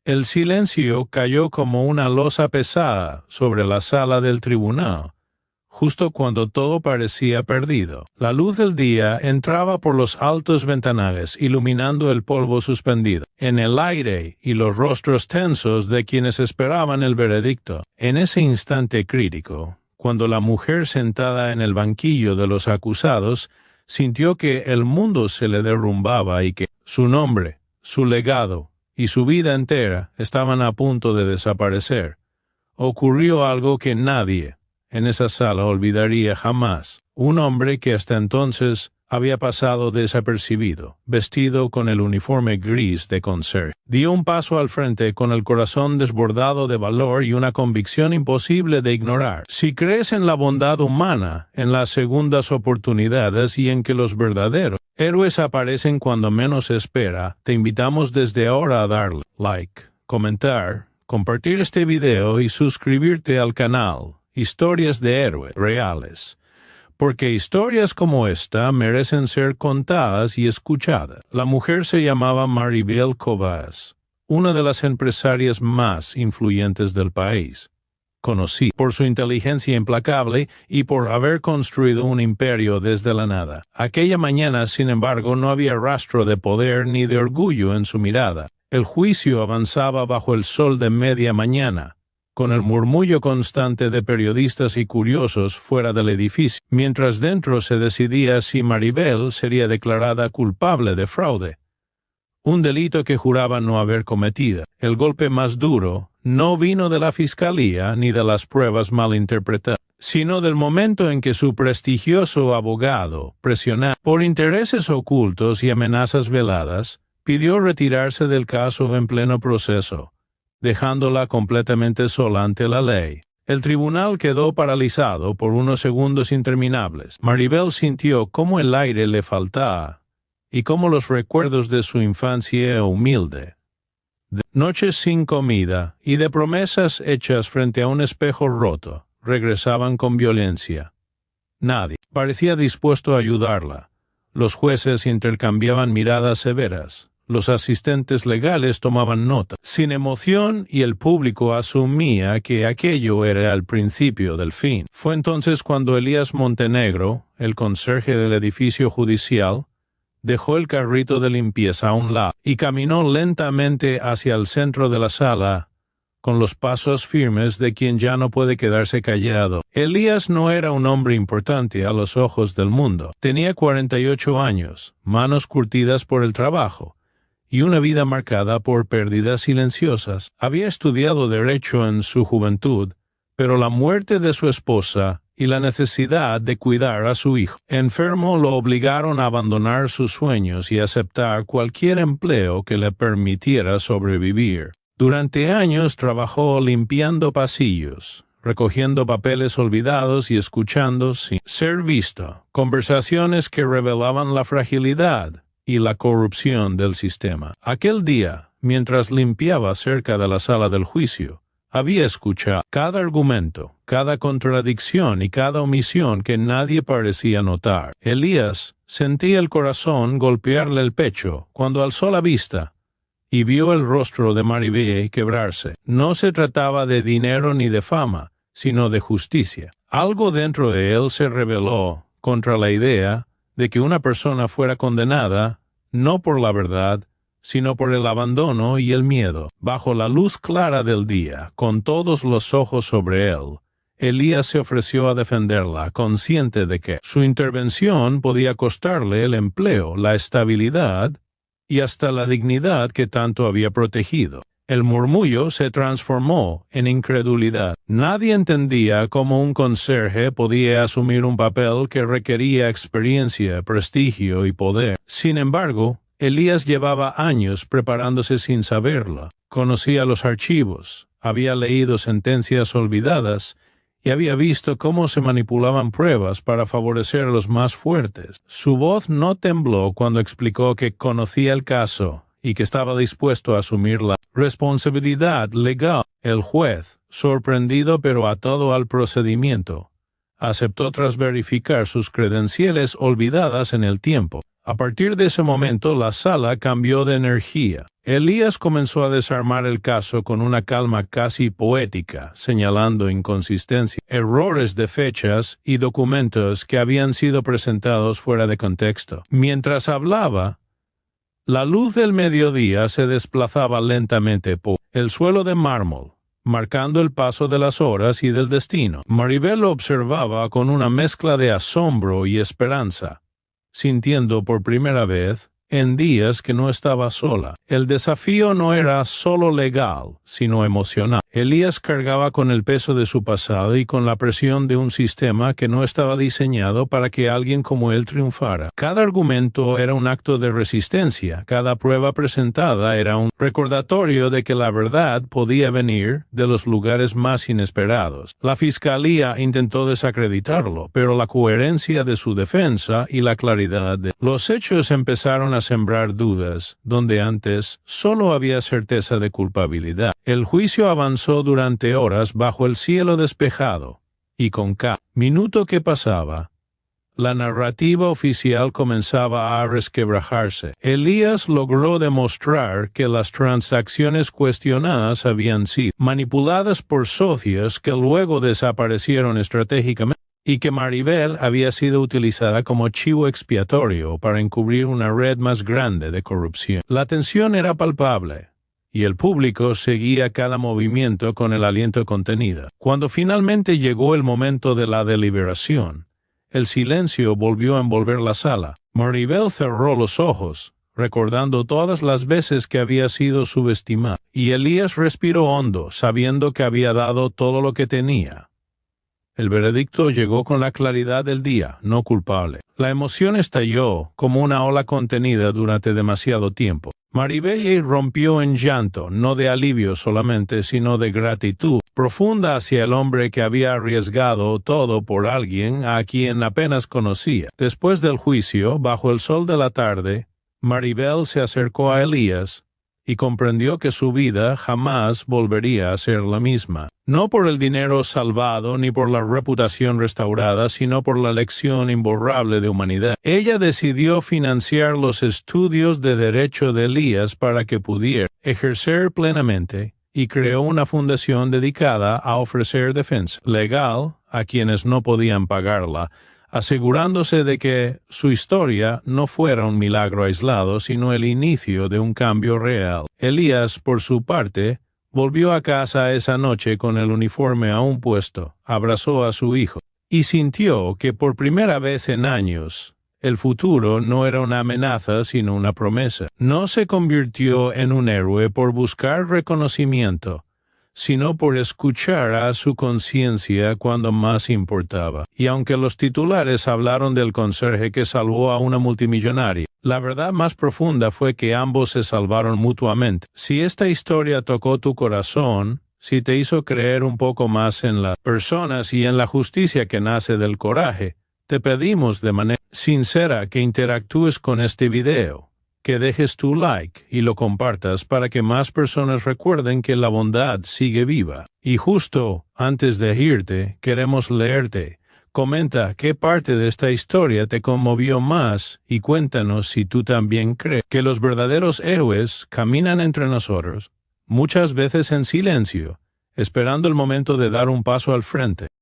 El silencio cayó como una losa pesada sobre la sala del tribunal. Justo cuando todo parecía perdido, la luz del día entraba por los altos ventanales, iluminando el polvo suspendido en el aire y los rostros tensos de quienes esperaban el veredicto. En ese instante crítico, cuando la mujer sentada en el banquillo de los acusados sintió que el mundo se le derrumbaba y que su nombre, su legado y su vida entera estaban a punto de desaparecer, ocurrió algo que nadie en esa sala olvidaría jamás. Un hombre que hasta entonces había pasado desapercibido, vestido con el uniforme gris de conserje, dio un paso al frente con el corazón desbordado de valor y una convicción imposible de ignorar. Si crees en la bondad humana, en las segundas oportunidades y en que los verdaderos héroes aparecen cuando menos se espera, te invitamos desde ahora a darle like, comentar, compartir este video y suscribirte al canal Historias de Héroes Reales, porque historias como esta merecen ser contadas y escuchadas. La mujer se llamaba Maribel Covas, una de las empresarias más influyentes del país, conocida por su inteligencia implacable y por haber construido un imperio desde la nada. Aquella mañana, sin embargo, no había rastro de poder ni de orgullo en su mirada. El juicio avanzaba bajo el sol de media mañana, con el murmullo constante de periodistas y curiosos fuera del edificio, mientras dentro se decidía si Maribel sería declarada culpable de fraude, un delito que juraba no haber cometido. El golpe más duro no vino de la fiscalía ni de las pruebas mal interpretadas, sino del momento en que su prestigioso abogado, presionado por intereses ocultos y amenazas veladas, pidió retirarse del caso en pleno proceso, dejándola completamente sola ante la ley. El tribunal quedó paralizado por unos segundos interminables. Maribel sintió cómo el aire le faltaba y cómo los recuerdos de su infancia humilde, de noches sin comida y de promesas hechas frente a un espejo roto, regresaban con violencia. Nadie parecía dispuesto a ayudarla. Los jueces intercambiaban miradas severas. Los asistentes legales tomaban nota sin emoción y el público asumía que aquello era el principio del fin. Fue entonces cuando Elías Montenegro, el conserje del edificio judicial, dejó el carrito de limpieza a un lado y caminó lentamente hacia el centro de la sala, con los pasos firmes de quien ya no puede quedarse callado. Elías no era un hombre importante a los ojos del mundo. Tenía 48 años, manos curtidas por el trabajo, y una vida marcada por pérdidas silenciosas. Había estudiado Derecho en su juventud, pero la muerte de su esposa y la necesidad de cuidar a su hijo enfermo lo obligaron a abandonar sus sueños y aceptar cualquier empleo que le permitiera sobrevivir. Durante años trabajó limpiando pasillos, recogiendo papeles olvidados y escuchando sin ser visto conversaciones que revelaban la fragilidad y la corrupción del sistema. Aquel día, mientras limpiaba cerca de la sala del juicio, había escuchado cada argumento, cada contradicción y cada omisión que nadie parecía notar. Elías sentía el corazón golpearle el pecho cuando alzó la vista y vio el rostro de Maribel quebrarse. No se trataba de dinero ni de fama, sino de justicia. Algo dentro de él se rebeló contra la idea de que una persona fuera condenada no por la verdad, sino por el abandono y el miedo. Bajo la luz clara del día, con todos los ojos sobre él, Elías se ofreció a defenderla, consciente de que su intervención podía costarle el empleo, la estabilidad y hasta la dignidad que tanto había protegido. El murmullo se transformó en incredulidad. Nadie entendía cómo un conserje podía asumir un papel que requería experiencia, prestigio y poder. Sin embargo, Elías llevaba años preparándose sin saberlo. Conocía los archivos, había leído sentencias olvidadas y había visto cómo se manipulaban pruebas para favorecer a los más fuertes. Su voz no tembló cuando explicó que conocía el caso y que estaba dispuesto a asumir la responsabilidad legal. El juez, sorprendido pero atado al procedimiento, aceptó tras verificar sus credenciales olvidadas en el tiempo. A partir de ese momento la sala cambió de energía. Elías comenzó a desarmar el caso con una calma casi poética, señalando inconsistencias, errores de fechas y documentos que habían sido presentados fuera de contexto. Mientras hablaba, la luz del mediodía se desplazaba lentamente por el suelo de mármol, marcando el paso de las horas y del destino. Maribel lo observaba con una mezcla de asombro y esperanza, sintiendo por primera vez en días que no estaba sola. El desafío no era solo legal, sino emocional. Elías cargaba con el peso de su pasado y con la presión de un sistema que no estaba diseñado para que alguien como él triunfara. Cada argumento era un acto de resistencia, cada prueba presentada era un recordatorio de que la verdad podía venir de los lugares más inesperados. La fiscalía intentó desacreditarlo, pero la coherencia de su defensa y la claridad de los hechos empezaron a sembrar dudas, donde antes solo había certeza de culpabilidad. El juicio avanzó durante horas bajo el cielo despejado, y con cada minuto que pasaba, la narrativa oficial comenzaba a resquebrajarse. Elías logró demostrar que las transacciones cuestionadas habían sido manipuladas por socios que luego desaparecieron estratégicamente, y que Maribel había sido utilizada como chivo expiatorio para encubrir una red más grande de corrupción. La tensión era palpable, y el público seguía cada movimiento con el aliento contenido. Cuando finalmente llegó el momento de la deliberación, el silencio volvió a envolver la sala. Maribel cerró los ojos, recordando todas las veces que había sido subestimada, y Elías respiró hondo, sabiendo que había dado todo lo que tenía. El veredicto llegó con la claridad del día, no culpable. La emoción estalló como una ola contenida durante demasiado tiempo. Maribel rompió en llanto, no de alivio solamente, sino de gratitud profunda hacia el hombre que había arriesgado todo por alguien a quien apenas conocía. Después del juicio, bajo el sol de la tarde, Maribel se acercó a Elías y comprendió que su vida jamás volvería a ser la misma. No por el dinero salvado ni por la reputación restaurada, sino por la lección imborrable de humanidad. Ella decidió financiar los estudios de derecho de Elías para que pudiera ejercer plenamente, y creó una fundación dedicada a ofrecer defensa legal a quienes no podían pagarla, asegurándose de que su historia no fuera un milagro aislado, sino el inicio de un cambio real. Elías, por su parte, volvió a casa esa noche con el uniforme aún puesto, abrazó a su hijo, y sintió que por primera vez en años, el futuro no era una amenaza sino una promesa. No se convirtió en un héroe por buscar reconocimiento, sino por escuchar a su conciencia cuando más importaba. Y aunque los titulares hablaron del conserje que salvó a una multimillonaria, la verdad más profunda fue que ambos se salvaron mutuamente. Si esta historia tocó tu corazón, si te hizo creer un poco más en las personas y en la justicia que nace del coraje, te pedimos de manera sincera que interactúes con este video, que dejes tu like y lo compartas para que más personas recuerden que la bondad sigue viva. Y justo antes de irte, queremos leerte. Comenta qué parte de esta historia te conmovió más y cuéntanos si tú también crees que los verdaderos héroes caminan entre nosotros, muchas veces en silencio, esperando el momento de dar un paso al frente.